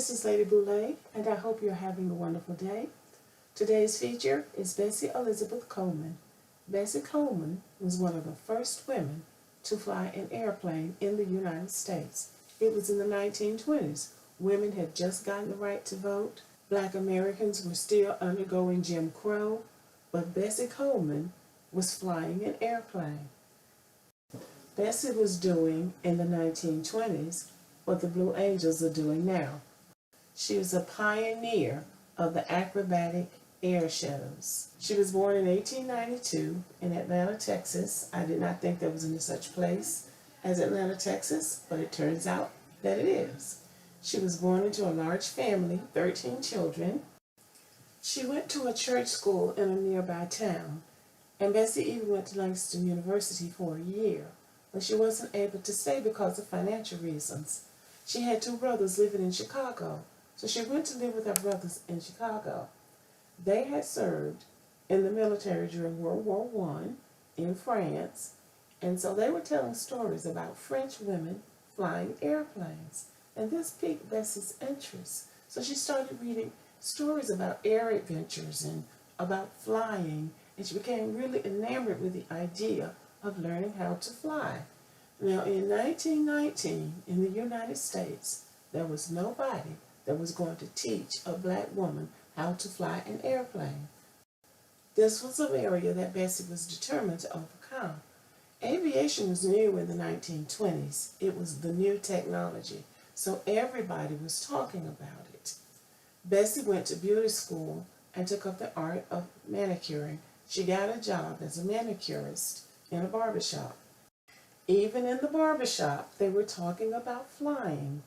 this is Lady Boulay, and I hope you're having a wonderful day. Today's feature is Bessie Elizabeth Coleman. Bessie Coleman was one of the first women to fly an airplane in the United States. It was in the 1920s. Women had just gotten the right to vote. Black Americans were still undergoing Jim Crow, but Bessie Coleman was flying an airplane. Bessie was doing in the 1920s what the Blue Angels are doing now. She was a pioneer of the acrobatic air shows. She was born in 1892 in Atlanta, Texas. I did not think there was any such place as Atlanta, Texas, but it turns out that it is. She was born into a large family, 13 children. She went to a church school in a nearby town, and Bessie even went to Langston University for a year, but she wasn't able to stay because of financial reasons. She had two brothers living in Chicago, so she went to live with her brothers in Chicago. They had served in the military during World War I in France, and so they were telling stories about French women flying airplanes. And this piqued Bessie's interest. So she started reading stories about air adventures and about flying, and she became really enamored with the idea of learning how to fly. Now, in 1919, in the United States, there was nobody that was going to teach a black woman how to fly an airplane. This was an area that Bessie was determined to overcome. Aviation was new in the 1920s. It was the new technology, so everybody was talking about it. Bessie went to beauty school and took up the art of manicuring. She got a job as a manicurist in a barbershop. Even in the barbershop, they were talking about flying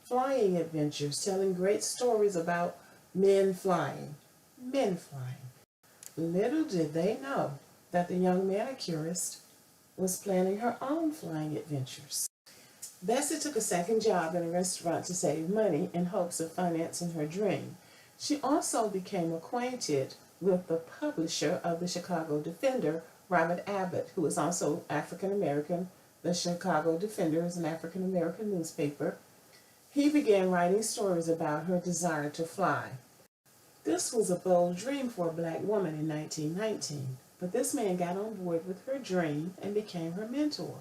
adventures, telling great stories about men flying. Little did they know that the young manicurist was planning her own flying adventures. Bessie took a second job in a restaurant to save money in hopes of financing her dream. She also became acquainted with the publisher of the Chicago Defender, Robert Abbott, who was also African American. The Chicago Defender is an African American newspaper. He began writing stories about her desire to fly. This was a bold dream for a black woman in 1919, but this man got on board with her dream and became her mentor.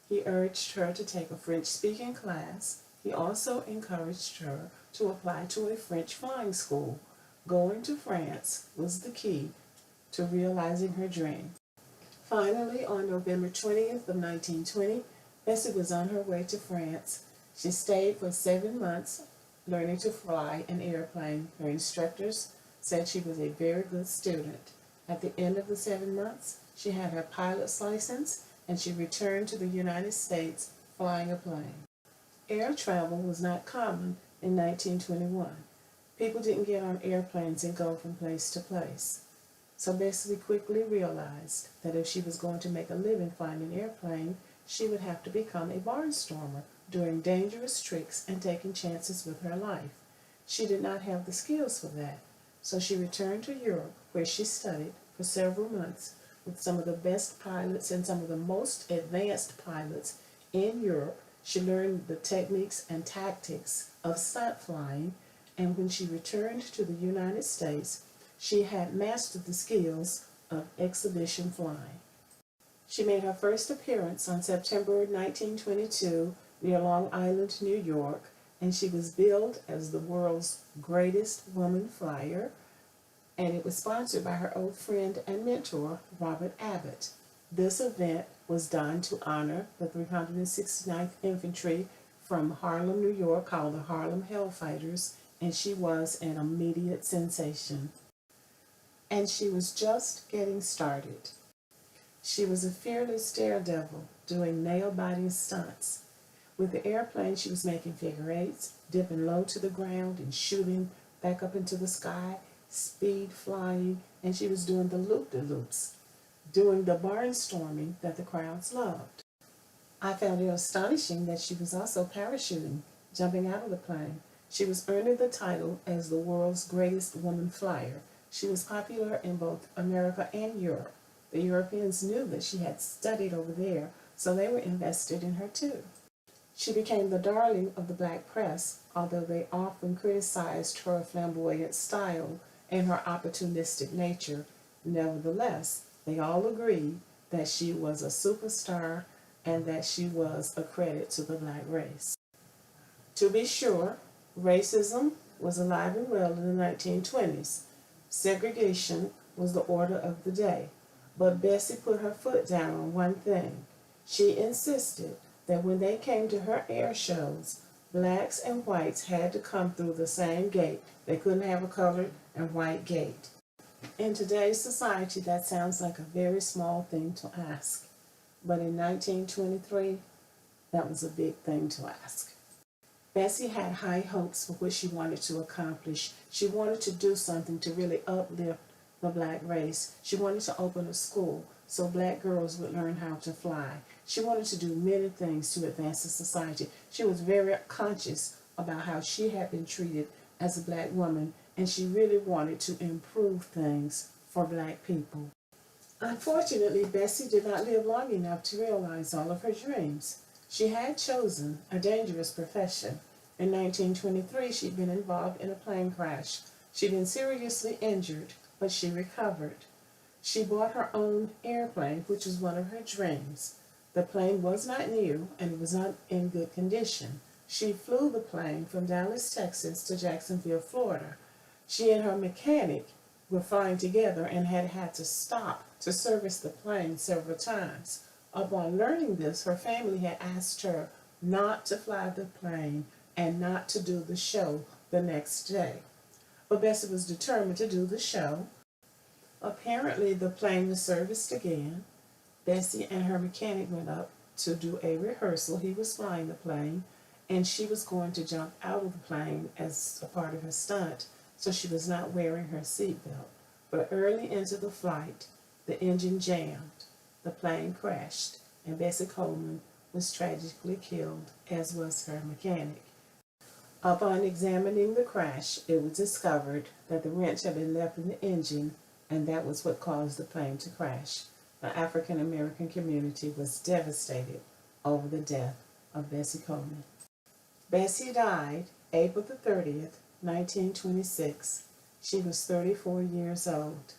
He urged her to take a French-speaking class. He also encouraged her to apply to a French flying school. Going to France was the key to realizing her dream. Finally, on November 20th of 1920, Bessie was on her way to France. She stayed for 7 months learning to fly an airplane. Her instructors said she was a very good student. At the end of the 7 months, she had her pilot's license, and she returned to the United States flying a plane. Air travel was not common in 1921. People didn't get on airplanes and go from place to place. So Bessie quickly realized that if she was going to make a living flying an airplane, she would have to become a barnstormer, doing dangerous tricks and taking chances with her life. She did not have the skills for that, so she returned to Europe, where she studied for several months with some of the best pilots and some of the most advanced pilots in Europe. She learned the techniques and tactics of stunt flying, and when she returned to the United States, she had mastered the skills of exhibition flying. She made her first appearance on September 1922 near Long Island, New York, and she was billed as the world's greatest woman flyer, and it was sponsored by her old friend and mentor, Robert Abbott. This event was done to honor the 369th Infantry from Harlem, New York, called the Harlem Hellfighters, and she was an immediate sensation. And she was just getting started. She was a fearless daredevil doing nail-biting stunts. With the airplane, she was making figure eights, dipping low to the ground and shooting back up into the sky, speed flying, and she was doing the loop-de-loops, doing the barnstorming that the crowds loved. I found it astonishing that she was also parachuting, jumping out of the plane. She was earning the title as the world's greatest woman flyer. She was popular in both America and Europe. The Europeans knew that she had studied over there, so they were invested in her too. She became the darling of the black press, although they often criticized her flamboyant style and her opportunistic nature. Nevertheless, they all agreed that she was a superstar and that she was a credit to the black race. To be sure, racism was alive and well in the 1920s. Segregation was the order of the day. But Bessie put her foot down on one thing. She insisted that when they came to her air shows, blacks and whites had to come through the same gate. They couldn't have a colored and white gate. In today's society, that sounds like a very small thing to ask. But in 1923, that was a big thing to ask. Bessie had high hopes for what she wanted to accomplish. She wanted to do something to really uplift the black race. She wanted to open a school so black girls would learn how to fly. She wanted to do many things to advance the society. She was very conscious about how she had been treated as a black woman, and she really wanted to improve things for black people. Unfortunately, Bessie did not live long enough to realize all of her dreams. She had chosen a dangerous profession. In 1923, she'd been involved in a plane crash. She'd been seriously injured, but she recovered. She bought her own airplane, which was one of her dreams. The plane was not new, and it was not in good condition. She flew the plane from Dallas, Texas to Jacksonville, Florida. She and her mechanic were flying together and had to stop to service the plane several times. Upon learning this, her family had asked her not to fly the plane and not to do the show the next day. But Bessie was determined to do the show. Apparently, the plane was serviced again. Bessie and her mechanic went up to do a rehearsal. He was flying the plane, and she was going to jump out of the plane as a part of her stunt, so she was not wearing her seatbelt. But early into the flight, the engine jammed, the plane crashed, and Bessie Coleman was tragically killed, as was her mechanic. Upon examining the crash, it was discovered that the wrench had been left in the engine, and that was what caused the plane to crash. The African American community was devastated over the death of Bessie Coleman. Bessie died April the 30th, 1926. She was 34 years old.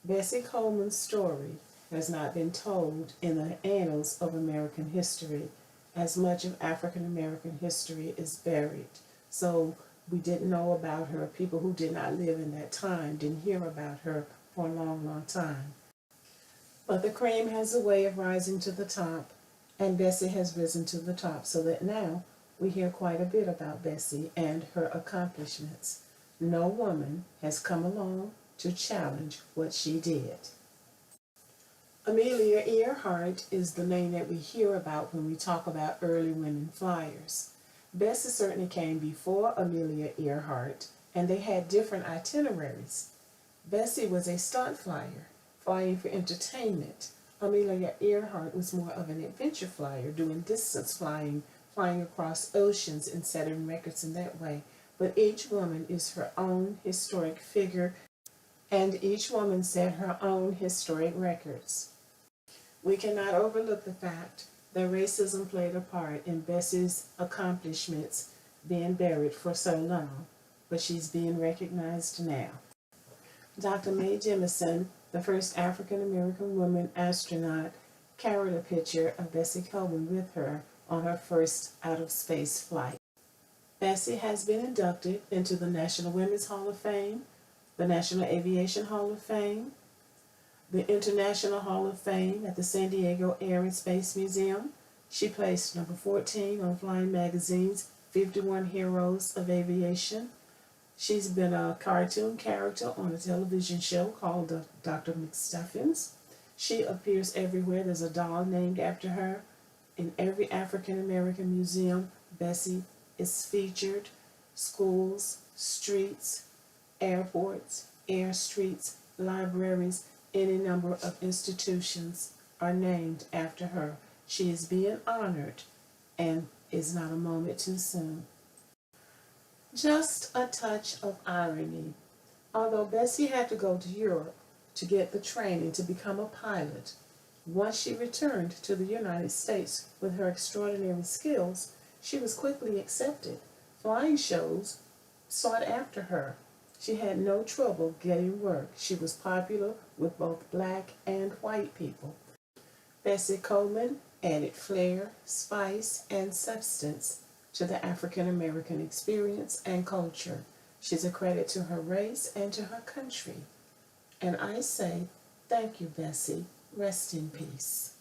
Bessie Coleman's story has not been told in the annals of American history, as much of African American history is buried. So we didn't know about her. People who did not live in that time didn't hear about her for a long, long time. But the cream has a way of rising to the top, and Bessie has risen to the top, so that now we hear quite a bit about Bessie and her accomplishments. No woman has come along to challenge what she did. Amelia Earhart is the name that we hear about when we talk about early women flyers. Bessie certainly came before Amelia Earhart, and they had different itineraries. Bessie was a stunt flyer, flying for entertainment. Amelia Earhart was more of an adventure flyer, doing distance flying, flying across oceans and setting records in that way. But each woman is her own historic figure, and each woman set her own historic records. We cannot overlook the fact that racism played a part in Bessie's accomplishments being buried for so long, but she's being recognized now. Dr. Mae Jemison, the first African American woman astronaut, carried a picture of Bessie Coleman with her on her first out-of-space flight. Bessie has been inducted into the National Women's Hall of Fame, the National Aviation Hall of Fame, the International Hall of Fame at the San Diego Air and Space Museum. She placed number 14 on Flying Magazine's 51 Heroes of Aviation. She's been a cartoon character on a television show called Dr. McStuffins. She appears everywhere. There's a doll named after her. In every African American museum, Bessie is featured. Schools, streets, airports, air streets, libraries, any number of institutions are named after her. She is being honored, and is not a moment too soon. Just a touch of irony. Although Bessie had to go to Europe to get the training to become a pilot, Once she returned to the United States with her extraordinary skills, she was quickly accepted. Flying shows sought after her. She had no trouble getting work. She was popular with both black and white people. Bessie Coleman added flair, spice, and substance to the African American experience and culture. She's a credit to her race and to her country. And I say, thank you, Bessie. Rest in peace.